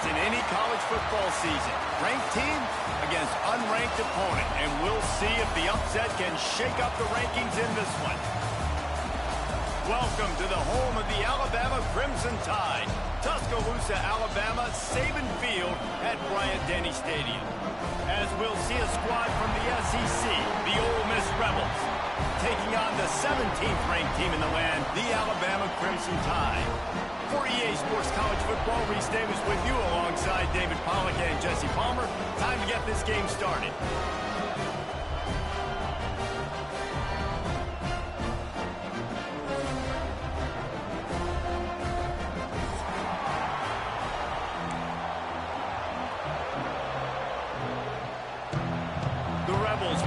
in any college football season. Ranked team against unranked opponent, and we'll see if the upset can shake up the rankings in this one. Welcome to the home of the Alabama Crimson Tide. Tuscaloosa, Alabama, Saban Field at Bryant-Denny Stadium. As we'll see a squad from the SEC, the Ole Miss Rebels, taking on the 17th ranked team in the land, the Alabama Crimson Tide. For EA Sports College Football, Reese Davis with you alongside David Pollack and Jesse Palmer. Time to get this game started.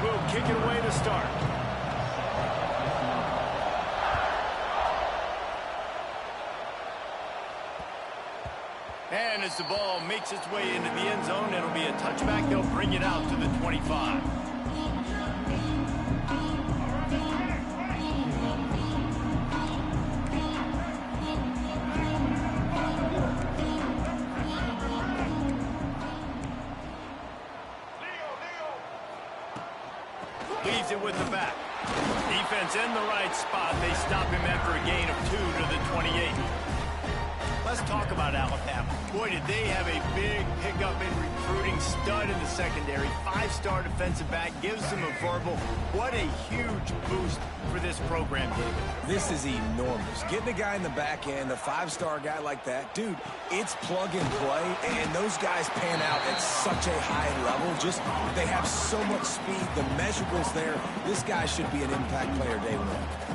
Will kick it away to start. And as the ball makes its way into the end zone, it'll be a touchback. They'll bring it out to the 25. Leaves it with the back. Defense in the right spot. They stop him after a gain of 2 to the 28. Let's talk about Alabama. Boy, did they have a big pickup in recruiting. Stud in the secondary. 5-star defensive back. Gives them a verbal. What a huge boost for this program, David. This is enormous. Getting a guy in the back end, a 5-star guy like that, dude, it's plug and play, and those guys pan out at such a high level. Just, they have so much speed. The measurables there. This guy should be an impact player day one.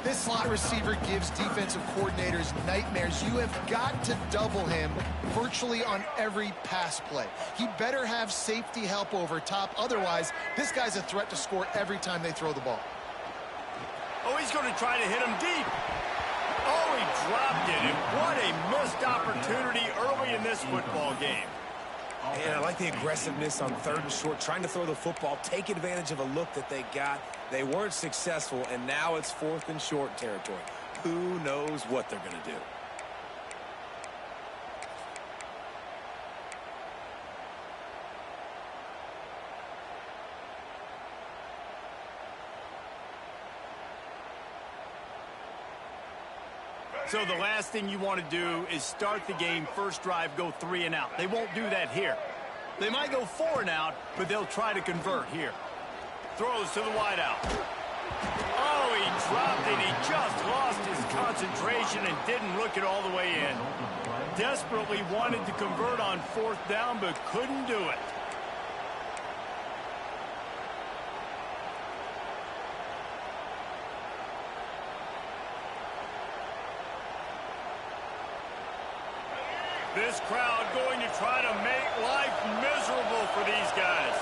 This slot receiver gives defensive coordinators nightmares. You have got to double him virtually on every pass play. He better have safety help over top. Otherwise, this guy's a threat to score every time they throw the ball. Oh, he's going to try to hit him deep. Oh, he dropped it. And what a missed opportunity early in this football game. And I like the aggressiveness on 3rd and short, trying to throw the football, take advantage of a look that they got. They weren't successful, and now it's 4th and short territory. Who knows what they're going to do? So the last thing you want to do is start the game, first drive, go 3 and out. They won't do that here. They might go 4 and out, but they'll try to convert here. Throws to the wideout. Oh, he dropped it. He just lost his concentration and didn't look it all the way in. Desperately wanted to convert on 4th down, but couldn't do it. This crowd going to try to make life miserable for these guys.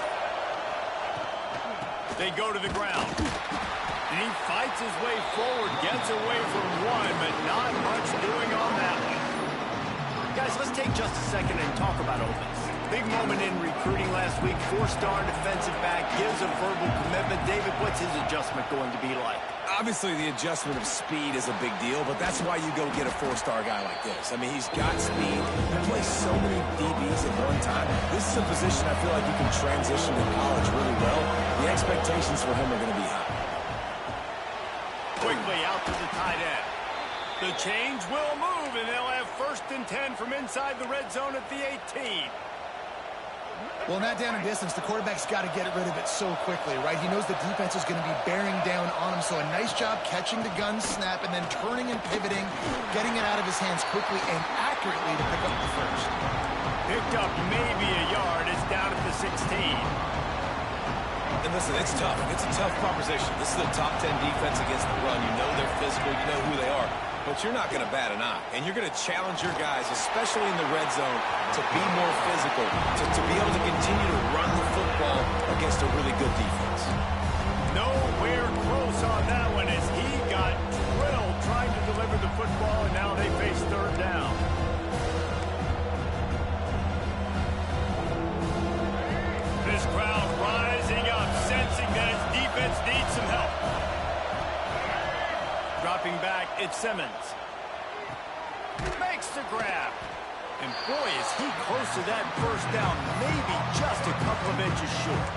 They go to the ground. And he fights his way forward, gets away from one, but not much doing on that one. Guys, let's take just a second and talk about Ole Miss. Big moment in recruiting last week. 4-star defensive back, gives a verbal commitment. David, what's his adjustment going to be like? Obviously, the adjustment of speed is a big deal, but that's why you go get a 4-star guy like this. I mean, he's got speed. He plays so many DBs at one time. This is a position I feel like you can transition in college really well. The expectations for him are going to be high. Quickly out to the tight end. The change will move, and they'll have 1st and 10 from inside the red zone at the 18. Well, not down in distance. The quarterback's got to get rid of it so quickly, right? He knows the defense is going to be bearing down on him, so a nice job catching the gun snap and then turning and pivoting, getting it out of his hands quickly and accurately to pick up the 1st. Picked up maybe a yard. It's down at the 16. And listen, it's tough. It's a tough proposition. This is a top 10 defense against the run. You know they're physical. You know who they are. But you're not going to bat an eye. And you're going to challenge your guys, especially in the red zone, to be more physical, to be able to continue to run the football against a really good defense. Nowhere close on that one as he got drilled trying to deliver the football, and now they face 3rd down. This crowd rising up, sensing that its defense needs some help. Dropping back, it's Simmons. Makes the grab. And boy, is he close to that first down, maybe just a couple of inches short.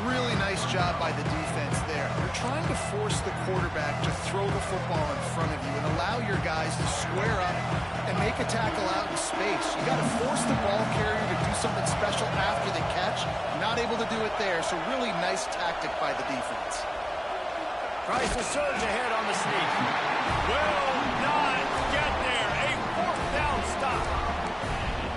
Really nice job by the defense there. You're trying to force the quarterback to throw the football in front of you and allow your guys to square up and make a tackle out in space. You got to force the ball carrier to do something special after the catch. Not able to do it there, so really nice tactic by the defense. Tries to surge ahead on the sneak. Will not get there. A fourth down stop.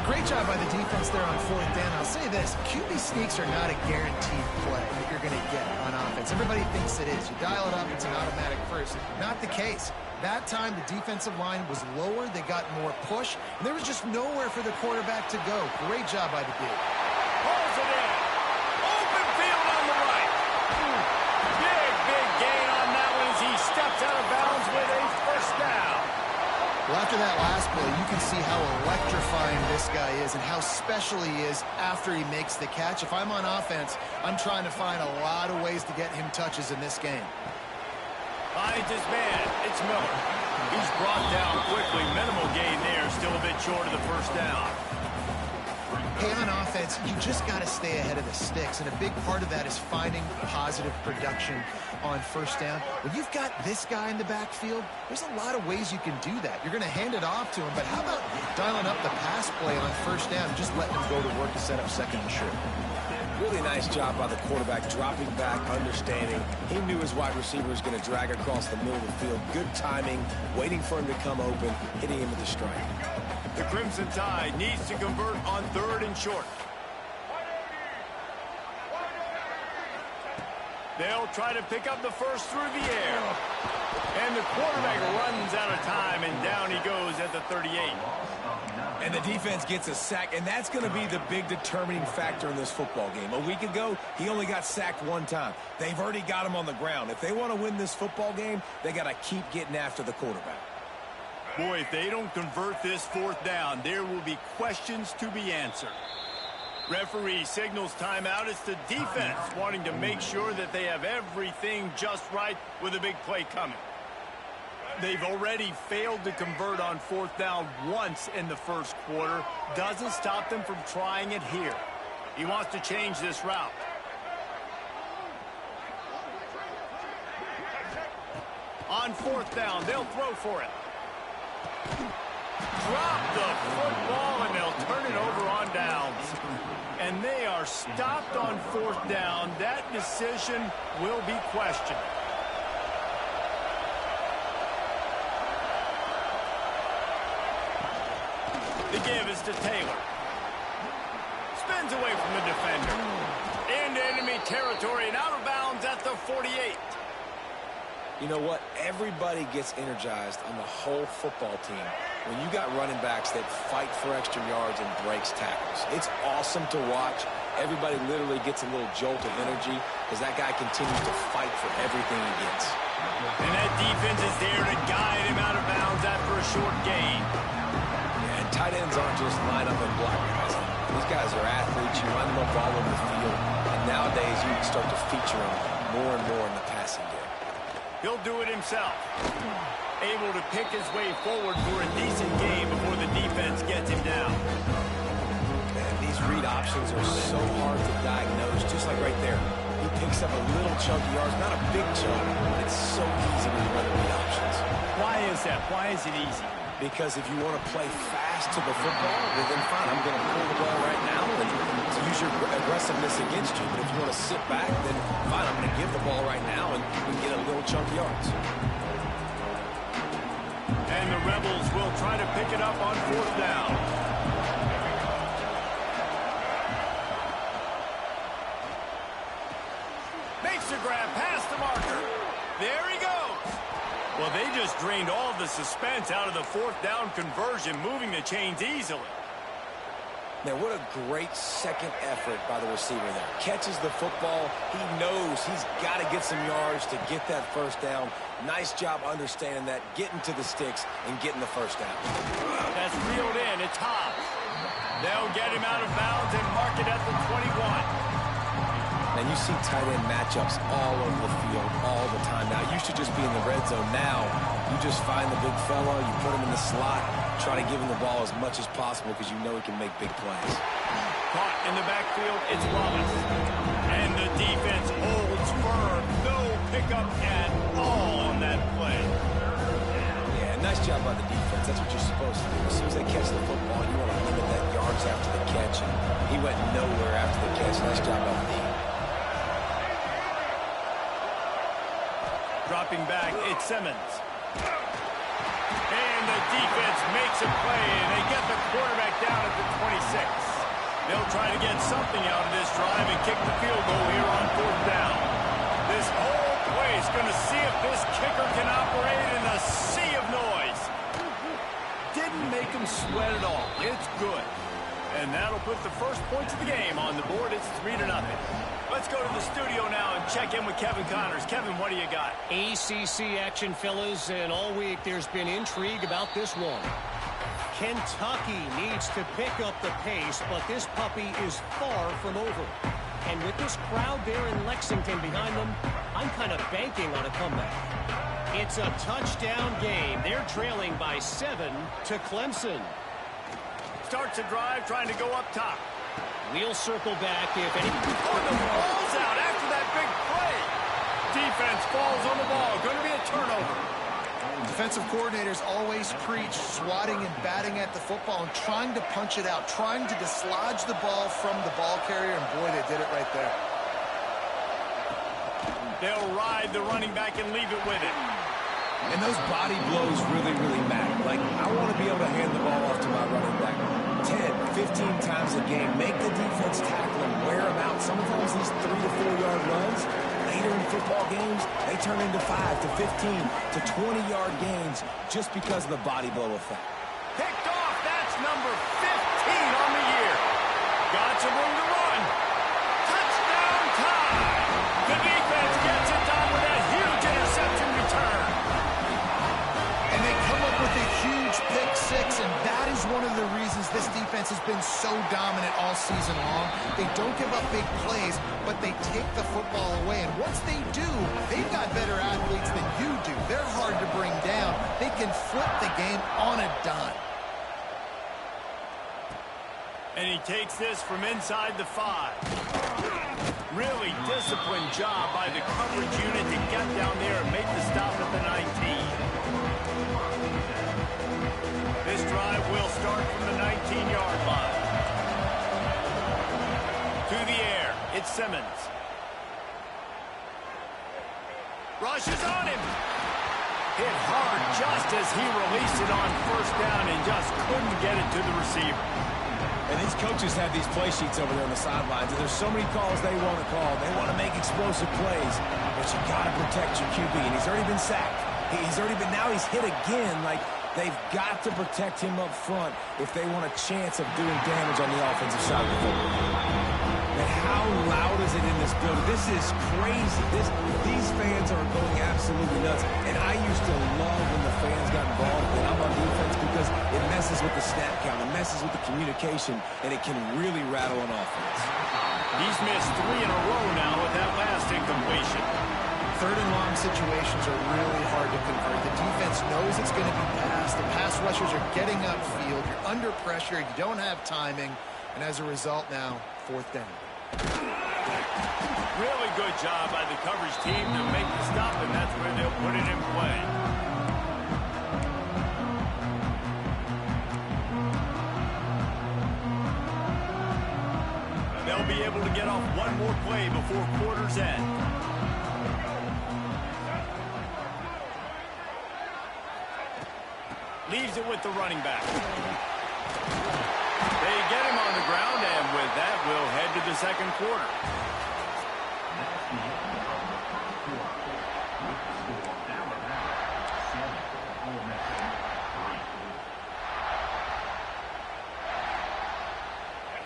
Great job by the defense there on fourth down. I'll say this, QB sneaks are not a guaranteed play that you're going to get on offense. Everybody thinks it is. You dial it up, it's an automatic first. Not the case. That time, the defensive line was lower. They got more push, and there was just nowhere for the quarterback to go. Great job by the dude. Pulls it in. Open field on the right. Big gain on that one as he steps out of bounds with a first down. Well, after that last play, you can see how electrifying this guy is and how special he is after he makes the catch. If I'm on offense, I'm trying to find a lot of ways to get him touches in this game. Finds his man. It's Miller. He's brought down quickly. Minimal gain there. Still a bit short of the first down. Hey, on offense, you just got to stay ahead of the sticks, and a big part of that is finding positive production on first down. When you've got this guy in the backfield, there's a lot of ways you can do that. You're going to hand it off to him, but how about dialing up the pass play on first down and just letting him go to work to set up second and short? Really nice job by the quarterback, dropping back, understanding. He knew his wide receiver was going to drag across the middle of the field. Good timing, waiting for him to come open, hitting him with the strike. The Crimson Tide needs to convert on third and short. They'll try to pick up the first through the air. And the quarterback runs out of time, and down he goes at the 38. And the defense gets a sack, and that's going to be the big determining factor in this football game. A week ago, he only got sacked one time. They've already got him on the ground. If they want to win this football game, they got to keep getting after the quarterback. Boy, if they don't convert this fourth down, there will be questions to be answered. Referee signals timeout. It's the defense wanting to make sure that they have everything just right with a big play coming. They've already failed to convert on fourth down once in the first quarter. Doesn't stop them from trying it here. He wants to change this route. On fourth down, they'll throw for it. Drop the football, and they'll turn it over on downs. And they are stopped on fourth down. That decision will be questioned. The give is to Taylor. Spins away from the defender. Into enemy territory and out of bounds at the 48. You know what? Everybody gets energized on the whole football team when you got running backs that fight for extra yards and breaks tackles. It's awesome to watch. Everybody literally gets a little jolt of energy because that guy continues to fight for everything he gets. And that defense is there to guide him out of bounds after a short gain. And tight ends aren't just line up and block guys. These guys are athletes. You run them up all over the field. And nowadays you can start to feature them more and more in the passing game. He'll do it himself. Able to pick his way forward for a decent game before the defense gets him down. Man, these read options are so hard to diagnose, just like right there. He picks up a little chunk of yards, not a big chunk, but it's so easy when you run the read options. Why is that? Why is it easy? Because if you want to play fast to the football, well then fine, I'm going to pull the ball right now and use your aggressiveness against you. But if you want to sit back, then fine, I'm going to give the ball right now and get a little chunk of yards. And the Rebels will try to pick it up on fourth down. Makes the grab past the marker. There he goes. Well, they just drained all the suspense out of the fourth down conversion, moving the chains easily. Now, what a great second effort by the receiver there. Catches the football. He knows he's got to get some yards to get that first down. Nice job understanding that, getting to the sticks and getting the first down. That's reeled in. It's Hobbs. They'll get him out of bounds and mark it at the 21. And you see tight end matchups all over the field all the time. Now, it used to just be in the red zone. Now, you just find the big fella, you put him in the slot, Try to give him the ball as much as possible because you know he can make big plays. Caught in the backfield, it's Wallace. And the defense holds firm. No pickup at all on that play. Yeah, nice job by the defense. That's what you're supposed to do. As soon as they catch the football, you want to limit that yards after the catch. And he went nowhere after the catch. Nice job by the defense. Dropping back, it's Simmons. And the defense makes a play, and they get the quarterback down at the 26. They'll try to get something out of this drive and kick the field goal here on 4th down. This whole play is going to see if this kicker can operate in a sea of noise. Didn't make him sweat at all. It's good. And that'll put the first points of the game on the board. It's 3-0. Let's go to the studio now and check in with Kevin Connors. Kevin, what do you got? ACC action, fellas, and all week there's been intrigue about this one. Kentucky needs to pick up the pace, but this puppy is far from over. And with this crowd there in Lexington behind them, I'm kind of banking on a comeback. It's a touchdown game. They're trailing by 7 to Clemson. Starts a drive, trying to go up top. We'll circle back if any... Oh, the ball's out after that big play. Defense falls on the ball. Going to be a turnover. Defensive coordinators always preach swatting and batting at the football and trying to punch it out, trying to dislodge the ball from the ball carrier, and boy, they did it right there. They'll ride the running back and leave it with it. And those body blows really, really matter. Like, I want to be able to hand the ball off to my running back 10, 15 times a game. Make the defense tackle him, wear him out. Sometimes these 3 to 4 yard runs, later in football games, they turn into 5 to 15 to 20 yard gains just because of the body blow effect. Picked off. That's number 15 on the year. Got some room to run. Touchdown time. The defense gets it done with a huge interception return. And they come up with a huge pick six, and that is one of the reasons this defense has been so dominant all season long. They don't give up big plays, but they take the football away. And once they do, they've got better athletes than you do. They're hard to bring down. They can flip the game on a dime. And he takes this from inside the 5. Really disciplined job by the coverage unit to get down there and make the stop at the 19. This drive will start from the 19-yard line. To the air, it's Simmons. Rushes on him. Hit hard just as he released it on 1st down and just couldn't get it to the receiver. And these coaches have these play sheets over there on the sidelines, and there's so many calls they want to call. They want to make explosive plays, but you got to protect your QB, and he's already been sacked. Now he's hit again. Like, they've got to protect him up front if they want a chance of doing damage on the offensive side of the football. And how loud is it in this building? This is crazy. These fans are going absolutely nuts. And I used to love when the fans got involved when I'm on defense because it messes with the snap count, it messes with the communication, and it can really rattle an offense. He's missed 3 in a row now with that last incompletion. 3rd and long situations are really hard to convert. The defense knows it's going to be passed. The pass rushers are getting upfield. You're under pressure. You don't have timing. And as a result now, 4th down. Really good job by the coverage team to make the stop, and that's where they'll put it in play. They'll be able to get off one more play before quarter's end. Leaves it with the running back. They get him on the ground, and with that, we'll head to the 2nd quarter.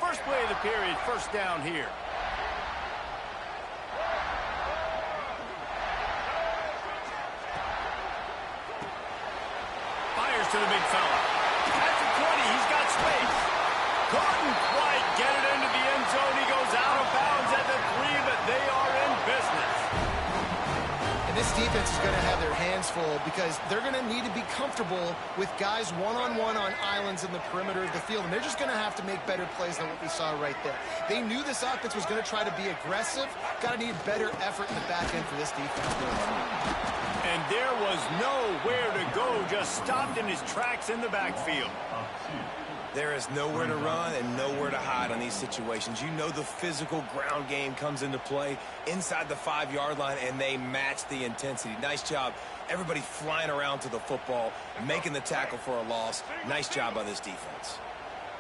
First play of the period, 1st down here. Fires to the big fella. At the 20, he's got space. Couldn't quite get it into the end zone. He goes out of bounds at the 3, but they are in business. And this This defense is going to have their hands full because they're going to need to be comfortable with guys one-on-one on islands in the perimeter of the field, and they're just going to have to make better plays than what we saw right there. They knew this offense was going to try to be aggressive. Got to need better effort in the back end for this defense. And there was nowhere to go, just stopped in his tracks in the backfield. There is nowhere to run and nowhere to hide on these situations. You know the physical ground game comes into play inside the 5-yard line, and they match the intensity. Nice job. Everybody flying around to the football, making the tackle for a loss. Nice job by this defense.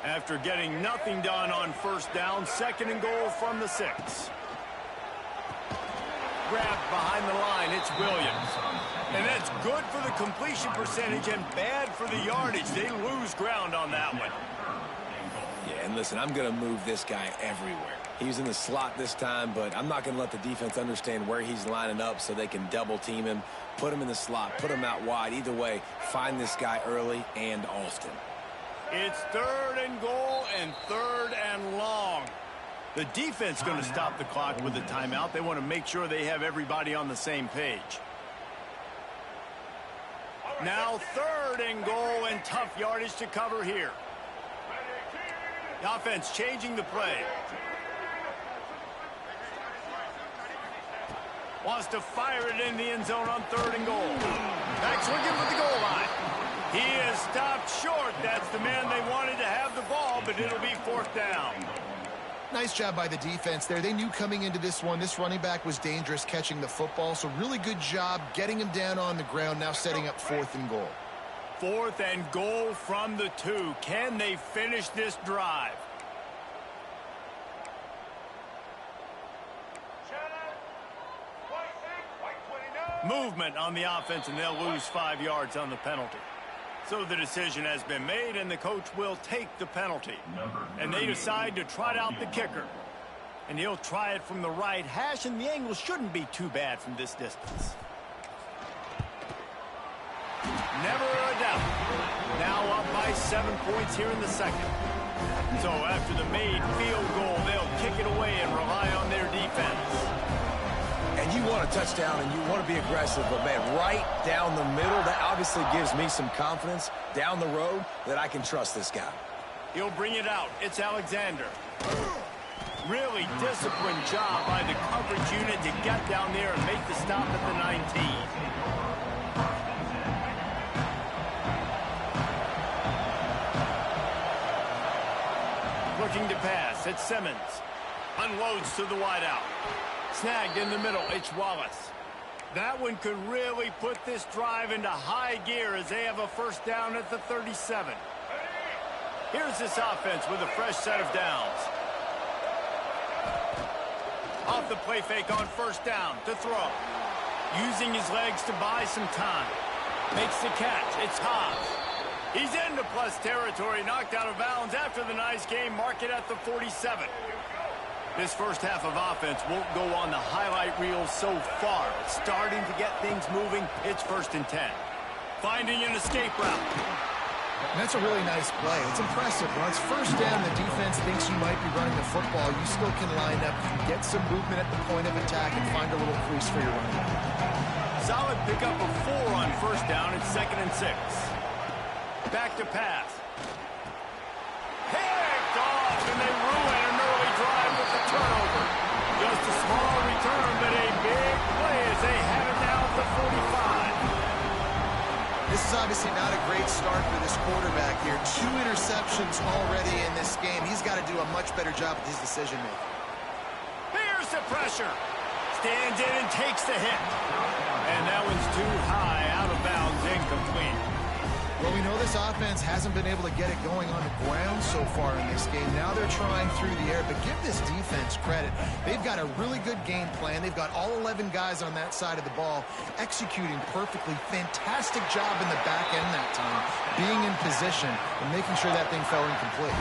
After getting nothing done on first down, 2nd and goal from the 6. Grabbed behind the line, it's Williams. And that's good for the completion percentage and bad for the yardage. They lose ground on that one. Yeah, and listen, I'm going to move this guy everywhere. He's in the slot this time, but I'm not going to let the defense understand where he's lining up so they can double team him, put him in the slot, put him out wide. Either way, find this guy early and often. It's 3rd and goal and 3rd and long. The defense going to stop the clock with a timeout. They want to make sure they have everybody on the same page. Now 3rd and goal and tough yardage to cover here. The offense changing the play. Wants to fire it in the end zone on 3rd and goal. Back swinging with the goal line. He is stopped short. That's the man they wanted to have the ball, but it'll be 4th down. Nice job by the defense there. They knew coming into this one, this running back was dangerous catching the football, so really good job getting him down on the ground, now setting up 4th and goal. 4th and goal from the 2. Can they finish this drive? Movement on the offense, and they'll lose 5 yards on the penalty. So the decision has been made, and the coach will take the penalty. And they decide to trot out the kicker. And he'll try it from the right hash, and the angle shouldn't be too bad from this distance. Never a doubt. Now up by 7 points here in the 2nd. So after the made field goal, they'll kick it away and rely on their defense. And you want a touchdown and you want to be aggressive, but, man, right down the middle, that obviously gives me some confidence down the road that I can trust this guy. He'll bring it out. It's Alexander. Really disciplined job by the coverage unit to get down there and make the stop at the 19. Looking to pass. It's Simmons. Unloads to the wideout. Snagged in the middle, it's Wallace. That one could really put this drive into high gear as they have a 1st down at the 37. Here's this offense with a fresh set of downs. Off the play fake on 1st down to throw. Using his legs to buy some time. Makes the catch, it's Hobbs. He's into plus territory, knocked out of bounds after the nice game, mark it at the 47. This first half of offense won't go on the highlight reel so far. It's starting to get things moving. It's 1st and 10. Finding an escape route. And that's a really nice play. It's impressive. When it's 1st down, the defense thinks you might be running the football. You still can line up, get some movement at the point of attack, and find a little crease for your running back. Solid pickup of 4 on 1st down. It's 2nd and 6. Back to pass. Picked off, and they ruin an early drive with the turnover. Just a small return, but a big play as they have it now at the 45. This is obviously not a great start for this quarterback here. 2 interceptions already in this game. He's got to do a much better job with his decision-making. Here's the pressure. Stands in and takes the hit. And that one's too high, out of bounds, incomplete. Well, we know this offense hasn't been able to get it going on the ground so far in this game. Now they're trying through the air, but give this defense credit. They've got a really good game plan. They've got all 11 guys on that side of the ball executing perfectly. Fantastic job in the back end that time, being in position and making sure that thing fell incomplete.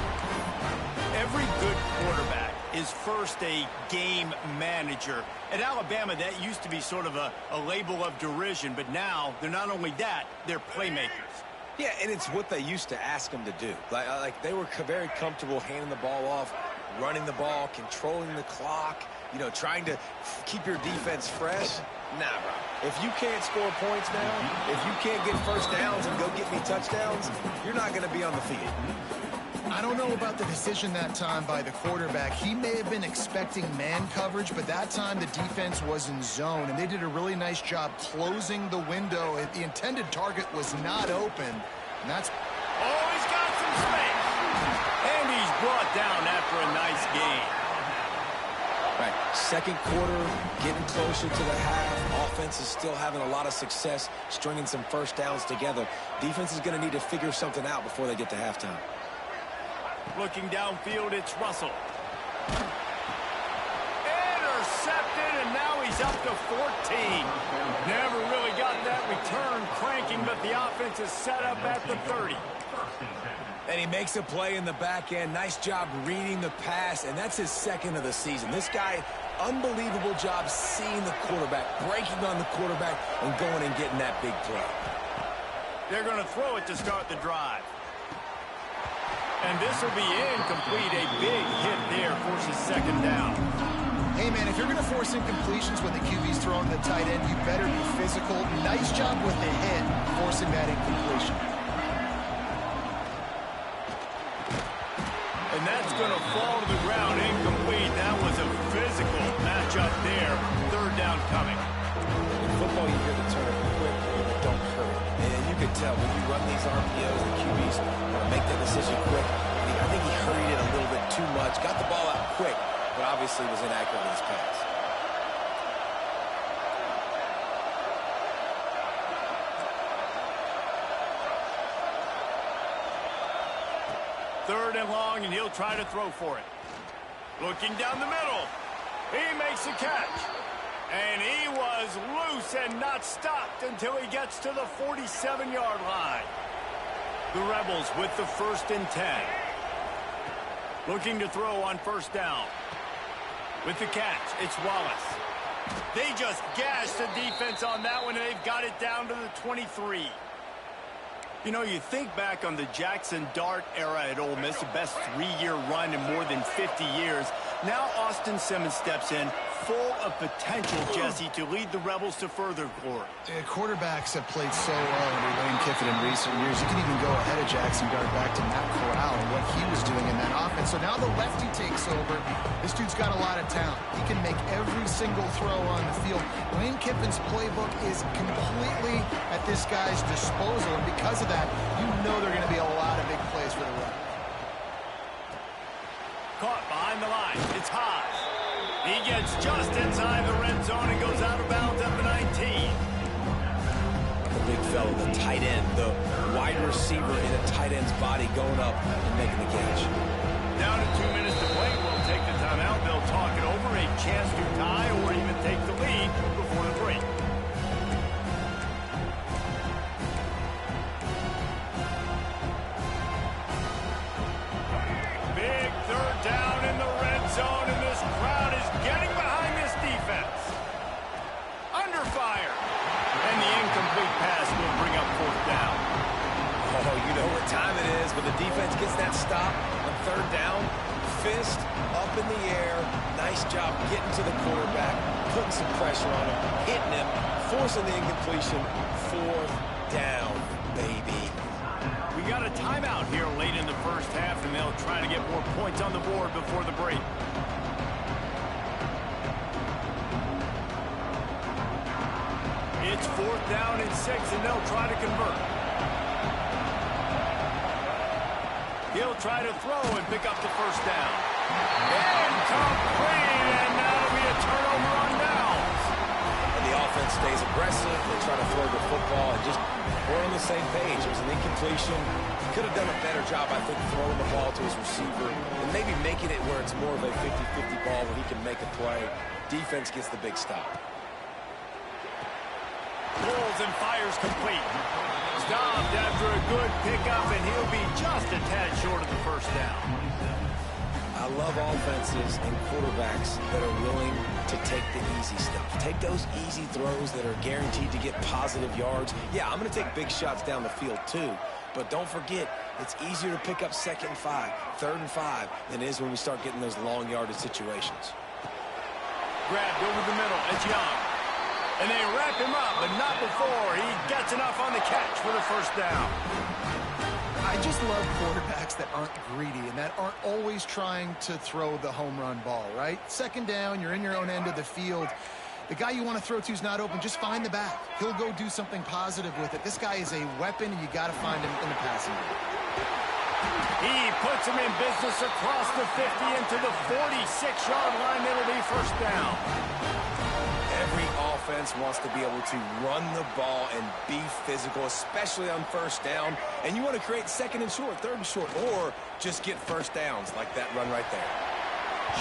Every good quarterback is first a game manager. At Alabama, that used to be sort of a label of derision, but now they're not only that, they're playmakers. Yeah, and it's what they used to ask them to do. Like they were very comfortable handing the ball off, running the ball, controlling the clock, you know, trying to keep your defense fresh. Nah, bro. If you can't score points now, if you can't get first downs and go get me touchdowns, you're not going to be on the field. I don't know about the decision that time by the quarterback. He may have been expecting man coverage, but that time the defense was in zone, and they did a really nice job closing the window. The intended target was not open, and that's... Oh, he's got some space. And he's brought down after a nice game. Right, second quarter, getting closer to the half. Offense is still having a lot of success stringing some first downs together. Defense is going to need to figure something out before they get to halftime. Looking downfield, it's Russell. Intercepted, and now he's up to 14. Never really got that return cranking, but the offense is set up at the 30. And he makes a play in the back end. Nice job reading the pass, and that's his second of the season. This guy, unbelievable job seeing the quarterback, breaking on the quarterback, and going and getting that big play. They're going to throw it to start the drive. And this will be incomplete. A big hit there forces second down. Hey, man, if you're going to force incompletions when the QB's throwing the tight end, you better be physical. Nice job with the hit, forcing that incompletion. And that's going to fall to the ground, incomplete. That was a physical matchup there. Third down coming. In football, you hear the term quick, but don't hurry. And you can tell when you run these RPOs, the QBs want to make that decision quick. I think he hurried it a little bit too much, got the ball out quick, but obviously was inaccurate with his pass. Third and long, and he'll try to throw for it. Looking down the middle. He makes a catch. And he was loose and not stopped until he gets to the 47-yard line. The Rebels with the 1st and 10. Looking to throw on first down. With the catch, it's Wallace. They just gashed the defense on that one, and they've got it down to the 23. You know, you think back on the Jackson Dart era at Ole Miss, the best 3-year run in more than 50 years. Now Austin Simmons steps in, full of potential, Jesse, to lead the Rebels to further glory. Quarterbacks have played so well under Lane Kiffin in recent years. You can even go ahead of Jackson Dart back to Matt Corral and what he was doing in that offense. So now the lefty takes over. This dude's got a lot of talent. He can make every single throw on the field. Lane Kiffin's playbook is completely at this guy's disposal, and because of that, you know there are going to be a lot of big plays for the Rebels. Caught behind the line. It's Haas. He gets just inside the red zone and goes out of bounds at the 19. The big fella, the tight end, the wide receiver in a tight end's body going up and making the catch. Down to 2 minutes to play. We'll take the timeout. They'll talk it over. A chance to tie or even take the lead before the break. Big third down in the red zone, and this crowd is getting behind this defense. Under fire. And the incomplete pass will bring up fourth down. Oh, you know what time it is, but the defense gets that stop on third down. Fist up in the air. Nice job getting to the quarterback, putting some pressure on him, hitting him, forcing the incompletion. Fourth down, baby. We got a timeout here late in the first half, and they'll try to get more points on the board before the break. It's 4th down and 6, and they'll try to convert. He'll try to throw and pick up the first down. Incomplete, and that'll be a turnover on downs. And the offense stays aggressive. They try to throw the football, and just we're on the same page. It was an incompletion. He could have done a better job, I think, throwing the ball to his receiver and maybe making it where it's more of a 50-50 ball where he can make a play. Defense gets the big stop. Pulls and fires complete. Stopped after a good pickup, and he'll be just a tad short of the first down. I love offenses and quarterbacks that are willing to take the easy stuff. Take those easy throws that are guaranteed to get positive yards. Yeah, I'm going to take big shots down the field too, but don't forget, It's easier to pick up 2nd and 5, 3rd and 5 than it is when we start getting those long yardage situations. Grabbed over the middle. It's Young. And they wrap him up, but not before he gets enough on the catch for the first down. I just love quarterbacks that aren't greedy and that aren't always trying to throw the home run ball, right? 2nd down, you're in your own end of the field. The guy you want to throw to is not open. Just find the back. He'll go do something positive with it. This guy is a weapon, and you got to find him in the passing game. He puts him in business across the 50 into the 46-yard line. That'll be first down. Every offense wants to be able to run the ball and be physical, especially on 1st down. And you want to create 2nd and short, 3rd and short, or just get 1st downs like that run right there.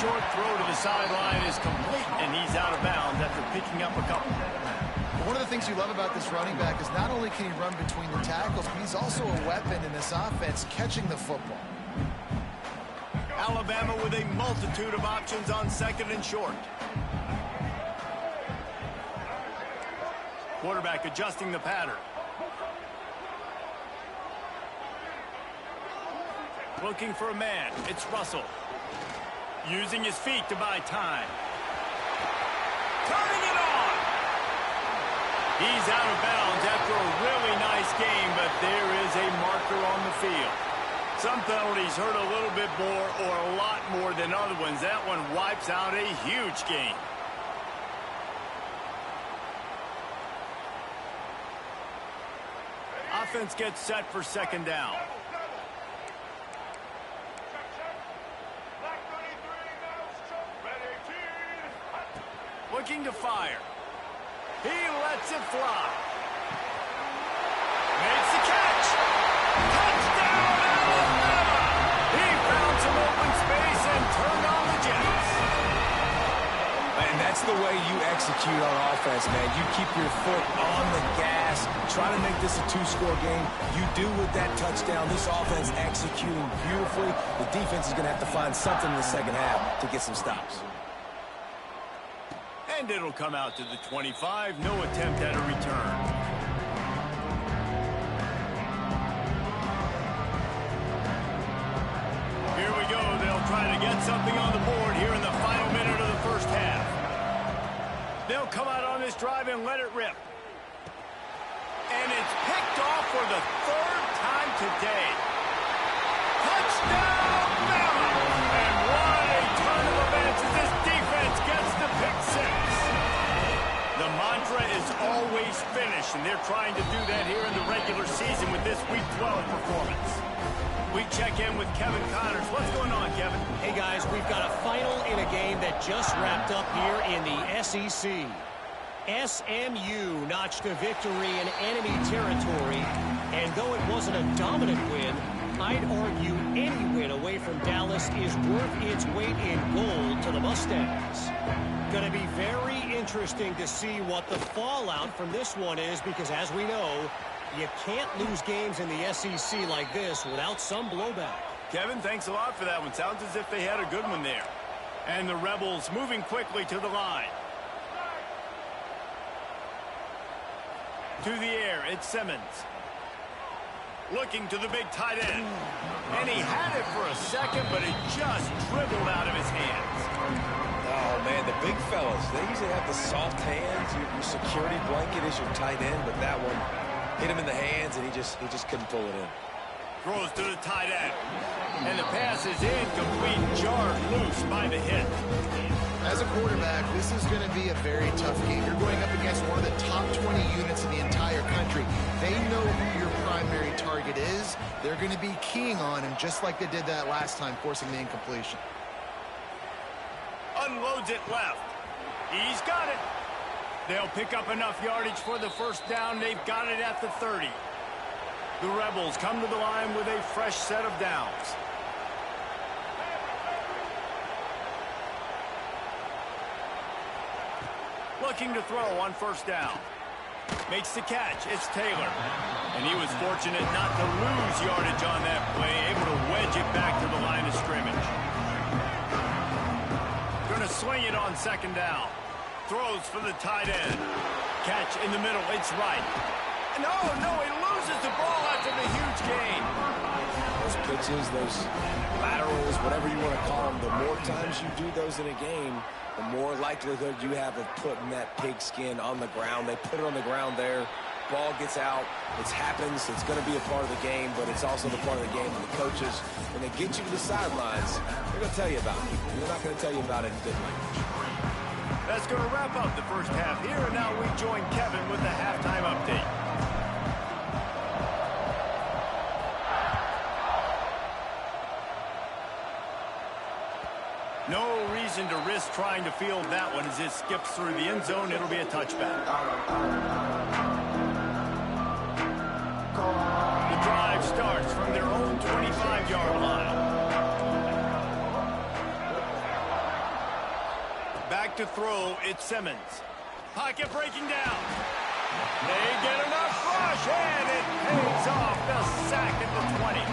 Short throw to the sideline is complete, and he's out of bounds after picking up a couple. One of the things you love about this running back is not only can he run between the tackles, but he's also a weapon in this offense catching the football. Alabama with a multitude of options on 2nd and short. Quarterback adjusting the pattern. Looking for a man. It's Russell. Using his feet to buy time. Turning it on! He's out of bounds after a really nice game, but there is a marker on the field. Some penalties hurt a little bit more or a lot more than other ones. That one wipes out a huge game. Offense gets set for 2nd down. Looking to fire. He lets it fly. Makes the catch. Touchdown, Alabama! He found some open space and turned on the Jets. And that's the way you execute on offense, man. You keep your foot on the gas. Try to make this a 2-score game. You do with that touchdown. This offense executing beautifully. The defense is going to have to find something in the 2nd half to get some stops. And it'll come out to the 25. No attempt at a return. Here we go. They'll try to get something on the board here in the final minute of the 1st half. They'll come out on this drive and let it rip. And it's picked off for the 3rd time today. Touchdown, Bama! And what a turn of events as this defense gets the pick 6. The mantra is always finish, and they're trying to do that here in the regular season with this Week 12 performance. We check in with Kevin Connors. What's going on, Kevin? Hey, guys, we've got a final in a game that just wrapped up here in the SEC. SMU notched a victory in enemy territory, and though it wasn't a dominant win, I'd argue any win away from Dallas is worth its weight in gold to the Mustangs. Going to be very interesting to see what the fallout from this one is, because as we know, you can't lose games in the SEC like this without some blowback. Kevin, thanks a lot for that one. Sounds as if they had a good one there. And the Rebels moving quickly to the line. To the air, it's Simmons. Looking to the big tight end. And he had it for a second, but it just dribbled out of his hands. Oh, man, the big fellas, they usually have the soft hands. Your security blanket is your tight end, but that one hit him in the hands, and he just couldn't pull it in. Throws to the tight end. And the pass is incomplete, jarred loose by the hit. As a quarterback, this is going to be a very tough game. You're going up against one of the top 20 units in the entire country. They know who your primary target is. They're going to be keying on him, just like they did that last time, forcing the incompletion. Unloads it left. He's got it. They'll pick up enough yardage for the 1st down. They've got it at the 30. The Rebels come to the line with a fresh set of downs. Looking to throw on 1st down. Makes the catch. It's Taylor. And he was fortunate not to lose yardage on that play, able to wedge it back to the line of scrimmage. Going to swing it on 2nd down. Throws for the tight end. Catch in the middle. It's right. No, he loses the ball after the huge gain. those pitches, those laterals, whatever you want to call them, the more times you do those in a game, the more likelihood you have of putting that pigskin on the ground. They put it on the ground there. Ball gets out. It happens. It's going to be a part of the game, but it's also the part of the game that the coaches, when they get you to the sidelines, they're going to tell you about it. They're not going to tell you about it in good language. That's going to wrap up the first half here, and now we join Kevin with the halftime update. No reason to risk trying to field that one as it skips through the end zone. It'll be a touchback. The drive starts from their own 25-yard line. Back to throw, it's Simmons. Pocket breaking down. They get enough rush, and it pays off. The sack at the 20.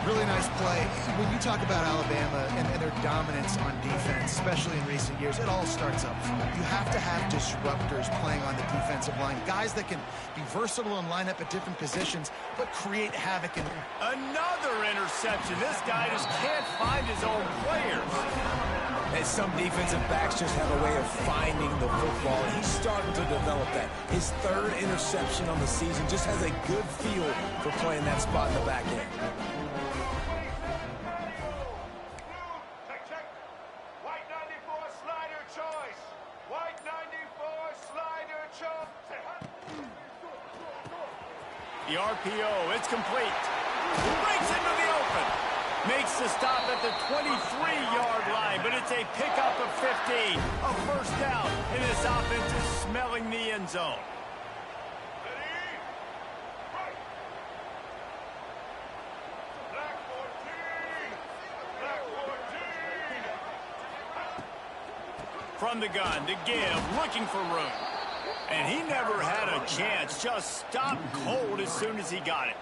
Really nice play. When you talk about Alabama and their dominance on defense, especially in recent years, it all starts up front. You have to have disruptors playing on the defensive line, guys that can be versatile and line up at different positions, but create havoc. Another interception. This guy just can't find his own players. And some defensive backs just have a way of finding the football, and he's starting to develop that. His third interception on the season, just has a good feel for playing that spot in the back end. The RPO, it's complete. Breaks into the open. Makes the stop at the 23-yard line, but it's a pickup of 15. A first down, and this offense is smelling the end zone. From the gun to give, looking for room. And he never had a chance, just stopped cold as soon as he got it.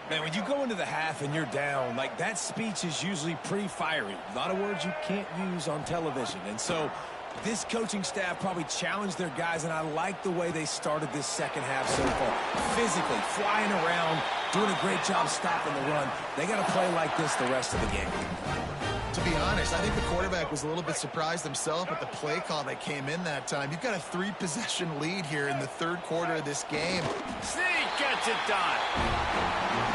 Man, when you go into the half and you're down, like, that speech is usually pretty fiery. A lot of words you can't use on television. And so this coaching staff probably challenged their guys, and I like the way they started this second half so far. Physically, flying around, doing a great job stopping the run. They got to play like this the rest of the game. To be honest, I think the quarterback was a little bit surprised himself at the play call that came in that time. You've got a 3-possession lead here in the third quarter of this game. Sneak gets it done.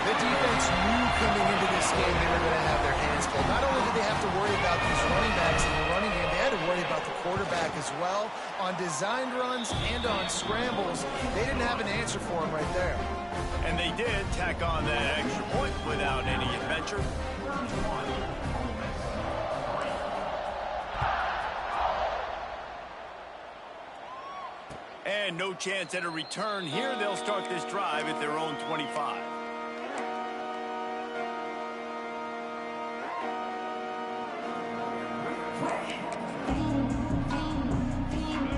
The defense knew coming into this game they were going to have their hands full. Not only did they have to worry about these running backs in the running game, they had to worry about the quarterback as well. On designed runs and on scrambles, they didn't have an answer for him right there. And they did tack on that extra point without any adventure. And no chance at a return here. They'll start this drive at their own 25.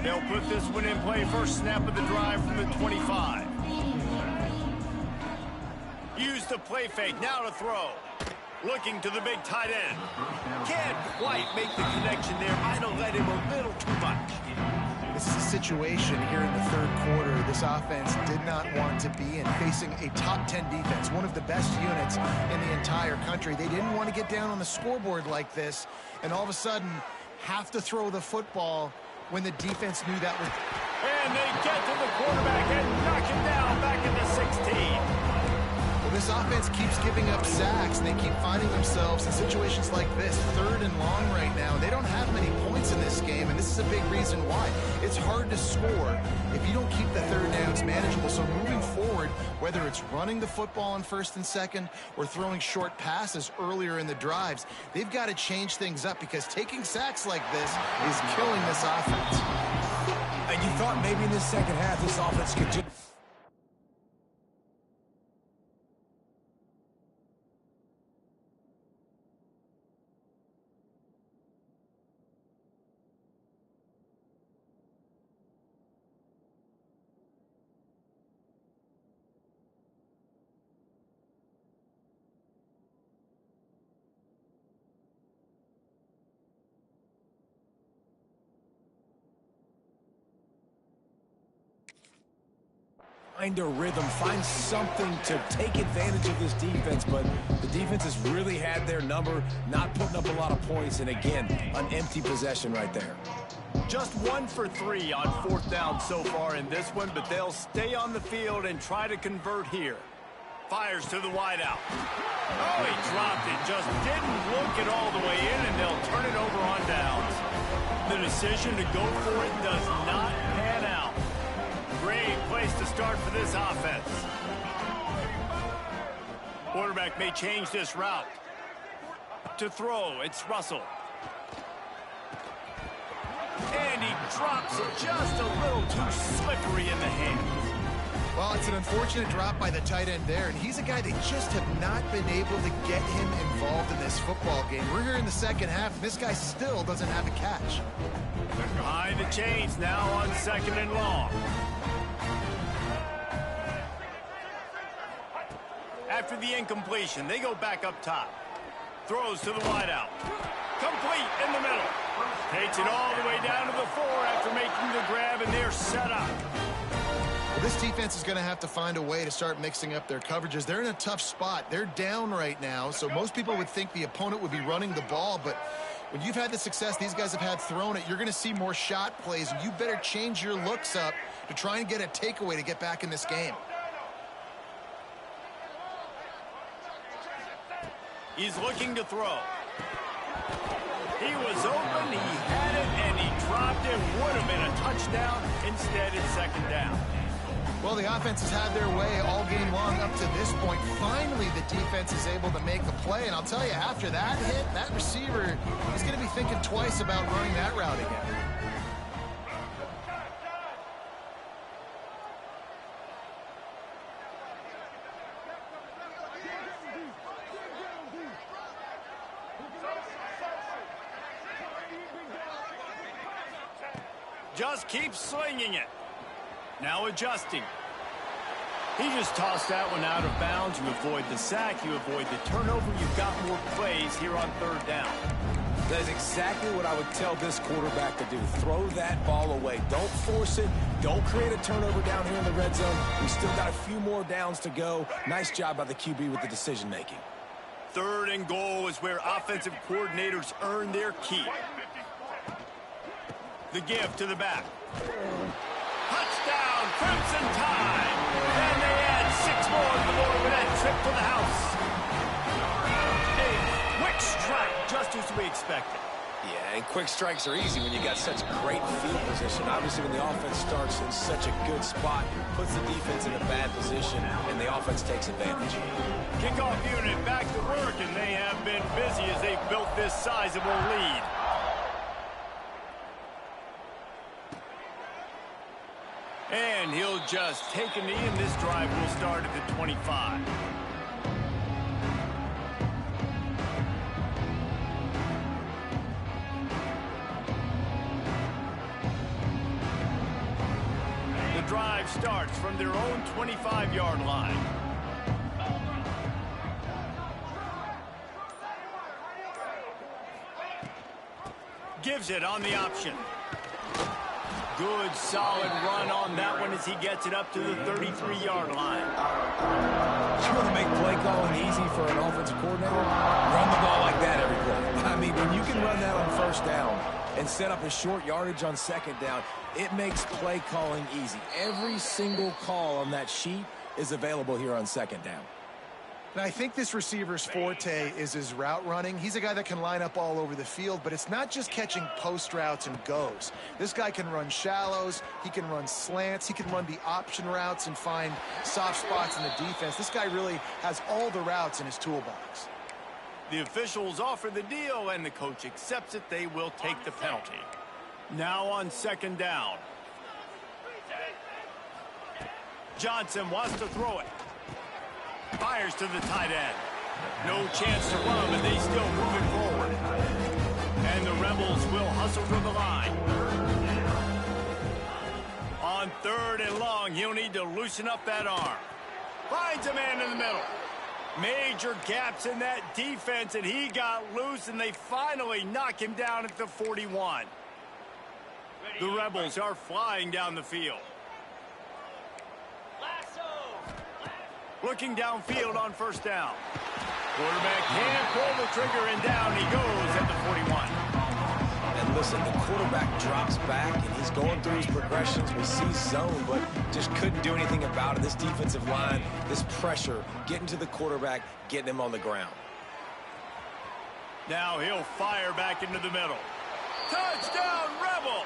They'll put this one in play. First snap of the drive from the 25. Use the play fake. Now to throw. Looking to the big tight end. Can't quite make the connection there. Might have let him a little too much. This is a situation here in the third quarter this offense did not want to be in, facing a top 10 defense, one of the best units in the entire country. They didn't want to get down on the scoreboard like this, and all of a sudden have to throw the football when the defense knew that was... And they get to the quarterback and knock him down back at the 16. Well, this offense keeps giving up sacks, and they keep finding themselves in situations like this, third and long right now. They don't have many points in this game, and this is a big reason why. It's hard to score if you don't keep the third downs manageable. So moving forward, whether it's running the football on first and second or throwing short passes earlier in the drives, they've got to change things up, because taking sacks like this is killing this offense. And you thought maybe in this second half this offense could just... find a rhythm, find something to take advantage of this defense, but the defense has really had their number, not putting up a lot of points, and again, an empty possession right there. Just 1 for 3 on 4th down so far in this one, but they'll stay on the field and try to convert here. Fires to the wideout. Oh, he dropped it. Just didn't look it all the way in, and they'll turn it over on downs. The decision to go for it does not pan out. Great place to start for this offense. Quarterback may change this route. To throw, it's Russell. And he drops it just a little too slippery in the hands. Well, it's an unfortunate drop by the tight end there, and he's a guy they just have not been able to get him involved in this football game. We're here in the second half, and this guy still doesn't have a catch. Behind the chains now on 2nd and long. After the incompletion, they go back up top. Throws to the wideout. Complete in the middle. Takes it all the way down to the 4 after making the grab, and they're set up. Well, this defense is going to have to find a way to start mixing up their coverages. They're in a tough spot. They're down right now, so most people would think the opponent would be running the ball, but when you've had the success these guys have had throwing it, you're going to see more shot plays, and you better change your looks up to try and get a takeaway to get back in this game. He's looking to throw. He was open, he had it, and he dropped it. Would have been a touchdown. Instead, it's 2nd down. Well, the offense has had their way all game long up to this point. Finally, the defense is able to make a play, and I'll tell you, after that hit, that receiver is going to be thinking twice about running that route again. Just keeps slinging it. Now adjusting. He just tossed that one out of bounds. You avoid the sack. You avoid the turnover. You've got more plays here on 3rd down. That is exactly what I would tell this quarterback to do. Throw that ball away. Don't force it. Don't create a turnover down here in the red zone. We still got a few more downs to go. Nice job by the QB with the decision-making. 3rd and goal is where offensive coordinators earn their keep. The give to the back. Touchdown, Crimson Tide. And they add 6 more to the board with that trip to the house. A quick strike, just as we expected. Yeah, and quick strikes are easy when you got such great field position. Obviously, when the offense starts in such a good spot, puts the defense in a bad position, and the offense takes advantage. Kickoff unit back to work, and they have been busy as they've built this sizable lead. And he'll just take a knee, and this drive will start at the 25. The drive starts from their own 25-yard line. Gives it on the option. Good, solid run on that one as he gets it up to the 33-yard line. You want to make play calling easy for an offensive coordinator? Run the ball like that every play. I mean, when you can run that on 1st down and set up a short yardage on 2nd down, it makes play calling easy. Every single call on that sheet is available here on 2nd down. And I think this receiver's forte is his route running. He's a guy that can line up all over the field, but it's not just catching post routes and goes. This guy can run shallows, he can run slants, he can run the option routes and find soft spots in the defense. This guy really has all the routes in his toolbox. The officials offer the deal, and the coach accepts it. They will take the penalty. Now on 2nd down. Johnson wants to throw it. Fires to the tight end. No chance to run, but they still move it forward. And the Rebels will hustle to the line. On 3rd and long, he'll need to loosen up that arm. Finds a man in the middle. Major gaps in that defense, and he got loose, and they finally knock him down at the 41. The Rebels are flying down the field. Looking downfield on first down. Quarterback can't pull the trigger, and down he goes at the 41. And listen, the quarterback drops back, and he's going through his progressions. We see zone, but just couldn't do anything about it. This defensive line, this pressure, getting to the quarterback, getting him on the ground. Now he'll fire back into the middle. Touchdown, Rebels!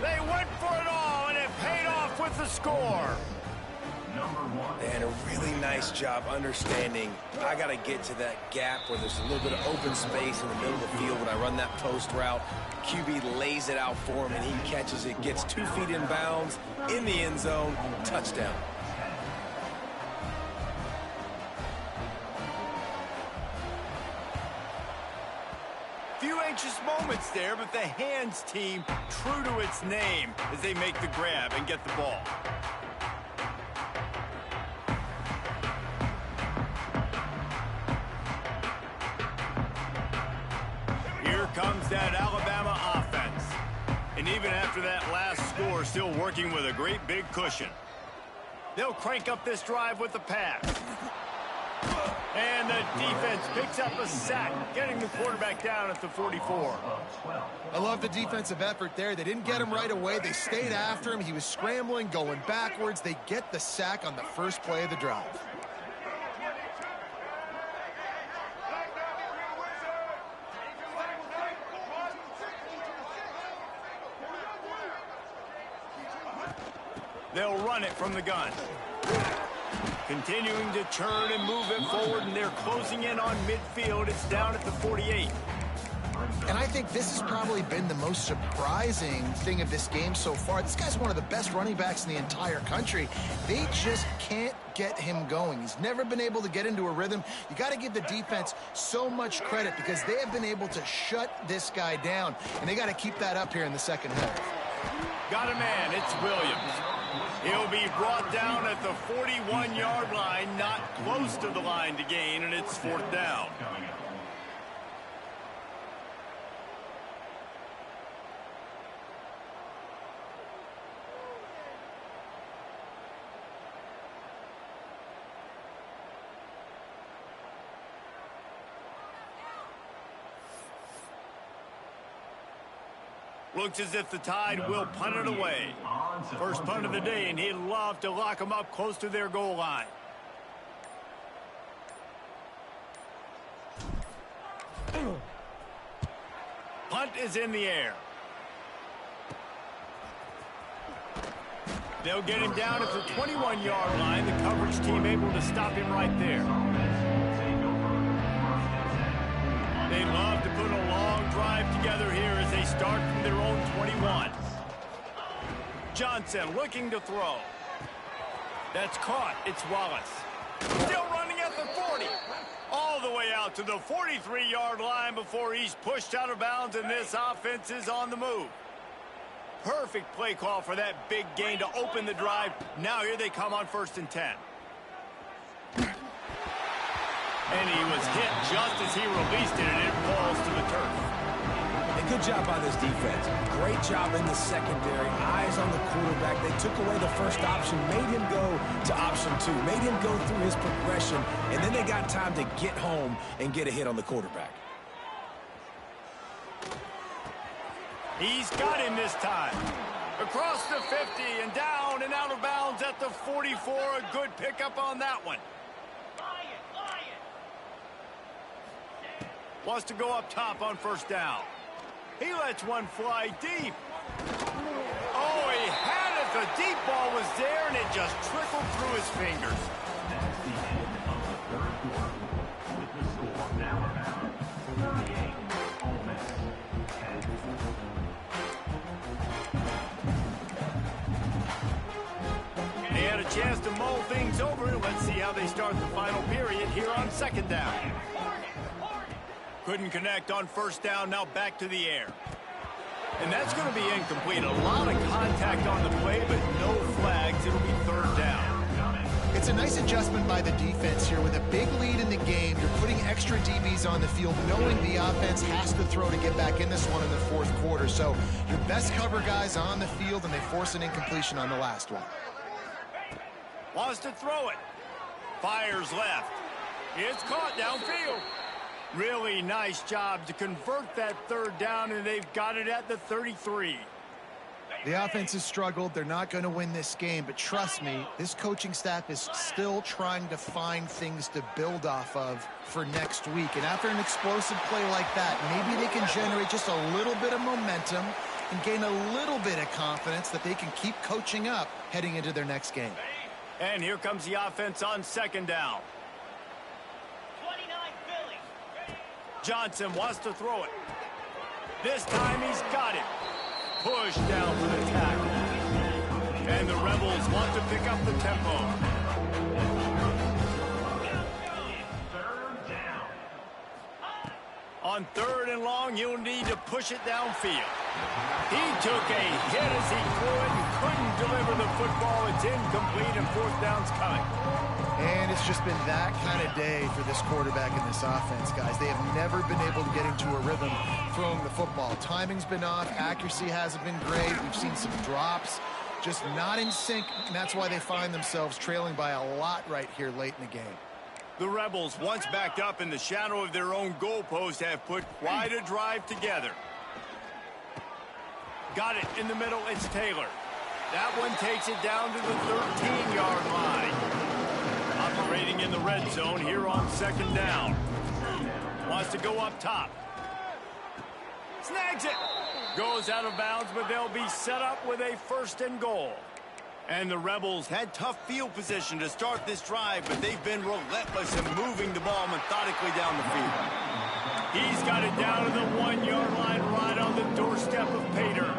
They went for it all, and it paid off with the score. And a really nice job understanding I got to get to that gap where there's a little bit of open space in the middle of the field when I run that post route. QB lays it out for him, and he catches it, gets 2 feet in bounds, in the end zone, touchdown. Few anxious moments there, but the hands team true to its name as they make the grab and get the ball. Here comes that Alabama offense. And even after that last score, still working with a great big cushion. They'll crank up this drive with the pass. And the defense picks up a sack, getting the quarterback down at the 44. I love the defensive effort there. They didn't get him right away. They stayed after him. He was scrambling, going backwards. They get the sack on the first play of the drive. They'll run it from the gun. Continuing to churn and move it forward, and they're closing in on midfield. It's down at the 48. And I think this has probably been the most surprising thing of this game so far. This guy's one of the best running backs in the entire country. They just can't get him going. He's never been able to get into a rhythm. You got to give the defense so much credit because they have been able to shut this guy down, and they got to keep that up here in the second half. Got a man. It's Williams. He'll be brought down at the 41-yard line, not close to the line to gain, and it's 4th down. Looks as if the Tide will punt it away. First punt of the day, and he'd love to lock them up close to their goal line. Punt is in the air. They'll get him down at the 21-yard line. The coverage team able to stop him right there. They love to put a long drive together here as they start from their own 21. Johnson looking to throw. That's caught. It's Wallace. Still running at the 40. All the way out to the 43-yard line before he's pushed out of bounds, and this offense is on the move. Perfect play call for that big gain to open the drive. Now here they come on 1st and 10. And he was hit just as he released it, and it falls to the turf. And good job by this defense. Great job in the secondary. Eyes on the quarterback. They took away the first option, made him go to option 2, made him go through his progression, and then they got time to get home and get a hit on the quarterback. He's got him this time. Across the 50 and down and out of bounds at the 44. A good pickup on that one. Wants to go up top on 1st down. He lets one fly deep. Oh, he had it. The deep ball was there, and it just trickled through his fingers. That's the end of the 3rd quarter. With the score now about 38, Ole Miss. They had a chance to mull things over. Let's see how they start the final period here on 2nd down. Couldn't connect on 1st down, now back to the air. And that's going to be incomplete. A lot of contact on the play, but no flags. It'll be 3rd down. It's a nice adjustment by the defense here. With a big lead in the game, you're putting extra DBs on the field, knowing the offense has to throw to get back in this one in the 4th quarter. So your best cover guys on the field, and they force an incompletion on the last one. Wants to throw it. Fires left. It's caught downfield. Really nice job to convert that third down, and they've got it at the 33. The offense has struggled. They're not going to win this game, but trust me, this coaching staff is still trying to find things to build off of for next week. And after an explosive play like that, maybe they can generate just a little bit of momentum and gain a little bit of confidence that they can keep coaching up heading into their next game. And here comes the offense on second down. Johnson wants to throw it. This time he's got it. Push down for the tackle. And the Rebels want to pick up the tempo. On third and long, you'll need to push it downfield. He took a hit as he threw it and couldn't deliver the football. It's incomplete and fourth down's coming. And it's just been that kind of day for this quarterback and this offense, guys. They have never been able to get into a rhythm throwing the football. Timing's been off. Accuracy hasn't been great. We've seen some drops. Just not in sync, and that's why they find themselves trailing by a lot right here late in the game. The Rebels, once backed up in the shadow of their own goalpost, have put quite a drive together. Got it in the middle. It's Taylor. That one takes it down to the 13-yard line. Operating in the red zone here on second down. Wants to go up top. Snags it. Goes out of bounds, but they'll be set up with a first and goal. And the Rebels had tough field position to start this drive, but they've been relentless in moving the ball methodically down the field. He's got it down to the 1-yard line right on the doorstep of Pater.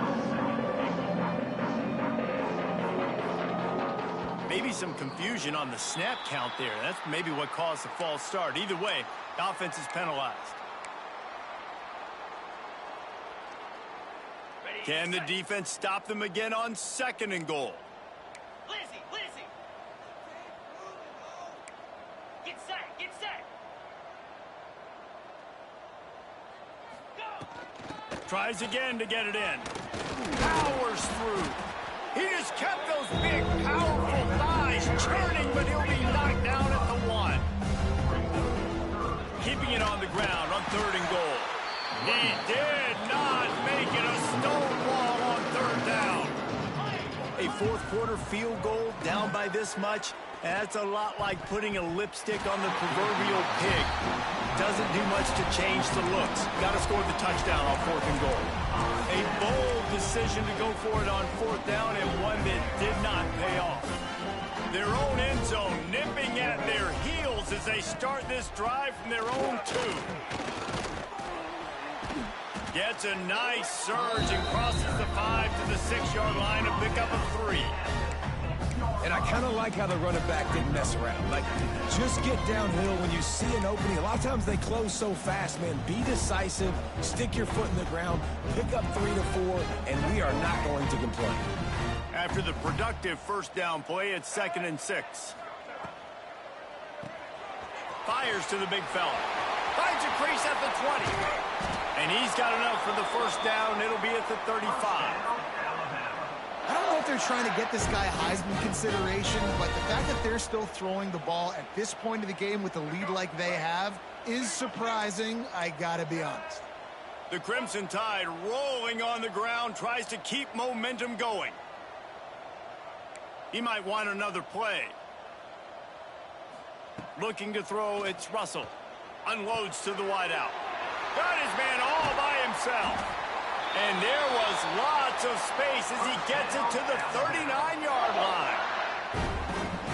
Maybe some confusion on the snap count there. That's maybe what caused the false start. Either way, the offense is penalized. Can the defense stop them again on second and goal? Lizzie! Get set! Go! Tries again to get it in. Powers through. He just kept those big, powerful thighs churning, but he'll be knocked down at the 1. Keeping it on the ground on third and goal. He did not make it a stonewall on third down. A fourth-quarter field goal down by this much, that's a lot like putting a lipstick on the proverbial pig. Doesn't do much to change the looks. Got to score the touchdown on fourth and goal. A bold decision to go for it on fourth down and one that did not pay off. Their own end zone nipping at their heels as they start this drive from their own 2. Gets a nice surge and crosses the 5 to the 6-yard line to pick up a 3. And I kind of like how the running back didn't mess around. Like, just get downhill when you see an opening. A lot of times they close so fast, man. Be decisive, stick your foot in the ground, pick up 3 to 4, and we are not going to complain. After the productive first down play, it's 2nd and 6. Fires to the big fella. Finds a crease at the 20. And he's got enough for the first down. It'll be at the 35. I don't know if they're trying to get this guy Heisman consideration, but the fact that they're still throwing the ball at this point of the game with a lead like they have is surprising, I gotta be honest. The Crimson Tide rolling on the ground, tries to keep momentum going. He might want another play. Looking to throw, it's Russell. Unloads to the wideout. Got his man all by himself. And there was lots of space as he gets it to the 39-yard line.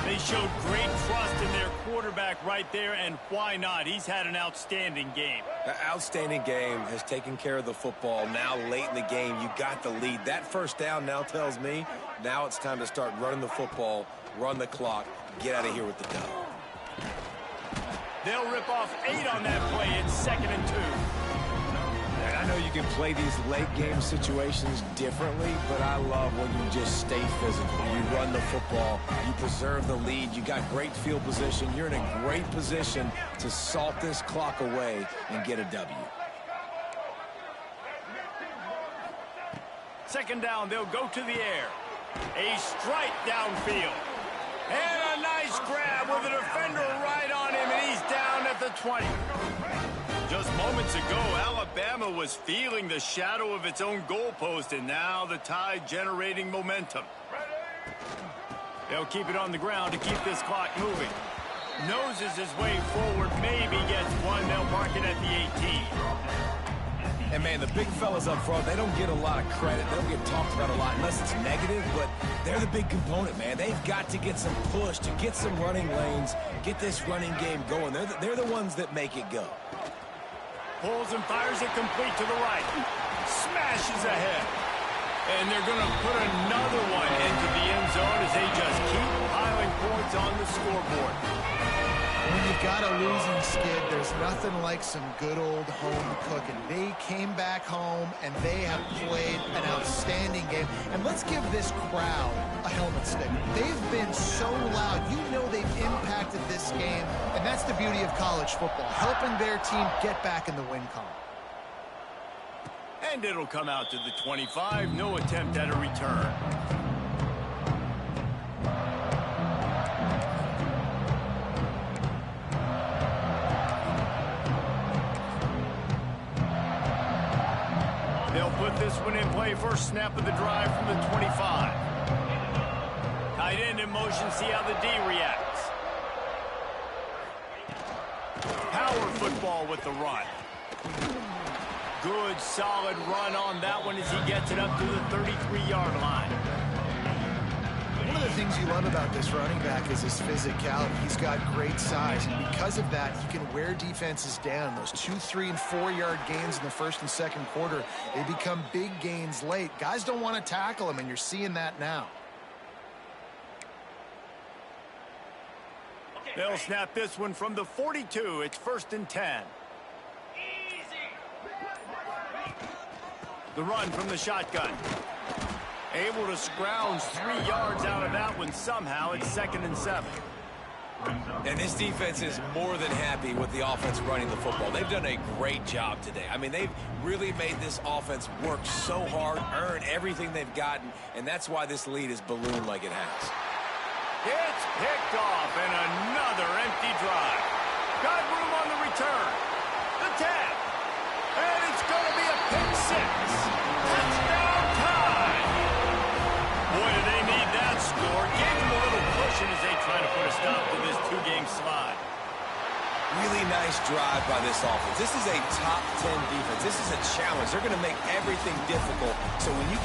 They showed great trust in their quarterback right there, and why not? He's had an outstanding game. An outstanding game, has taken care of the football. Now late in the game, you got the lead. That first down now tells me now it's time to start running the football, run the clock, get out of here with the dub. They'll rip off 8 on that play. It's 2nd and 2. And I know you can play these late game situations differently, but I love when you just stay physical. You run the football, you preserve the lead, you got great field position. You're in a great position to salt this clock away and get a W. 2nd down, they'll go to the air. A strike downfield. And a nice grab with a defender right on him, and he's down at the 20. Just moments ago, Alabama was feeling the shadow of its own goalpost, and now the Tide generating momentum. They'll keep it on the ground to keep this clock moving. Noses his way forward, maybe gets one. They'll mark it at the 18. And, man, the big fellas up front, they don't get a lot of credit. They don't get talked about a lot unless it's negative, but they're the big component, man. They've got to get some push, to get some running lanes, get this running game going. They're the ones that make it go. Pulls and fires it complete to the right. Smashes ahead. And they're going to put another one into the end zone as they just keep piling points on the scoreboard. When you've got a losing skid, there's nothing like some good old home cooking. They came back home, and they have played an outstanding game. And let's give this crowd a helmet stick. They've been so loud. You know they've impacted this game, and that's the beauty of college football, helping their team get back in the win column. And it'll come out to the 25. No attempt at a return. They'll put this one in play. First snap of the drive from the 25. Tight end in motion. See how the D reacts. Power football with the run. Good, solid run on that one as he gets it up to the 33-yard line. One of the things you love about this running back is his physicality. He's got great size, and because of that, he can wear defenses down. Those 2-, 3-, and 4-yard gains in the first and second quarter, they become big gains late. Guys don't want to tackle him, and you're seeing that now. They'll snap this one from the 42. It's 1st and 10. The run from the shotgun. Able to scrounge 3 yards out of that one somehow. It's 2nd and 7. And this defense is more than happy with the offense running the football. They've done a great job today. I mean, they've really made this offense work so hard, earn everything they've gotten, and that's why this lead is ballooned like it has. It's picked off, and another empty drive. Got room on the return. The 10. And it's going to be a pick 6. Touchdown time. Boy, do they need that score. Gave them a little cushion as they try to put a stop to this 2-game slide. Really nice drive by this offense. This is a top 10 defense. This is a challenge. They're going to make everything difficult. So when you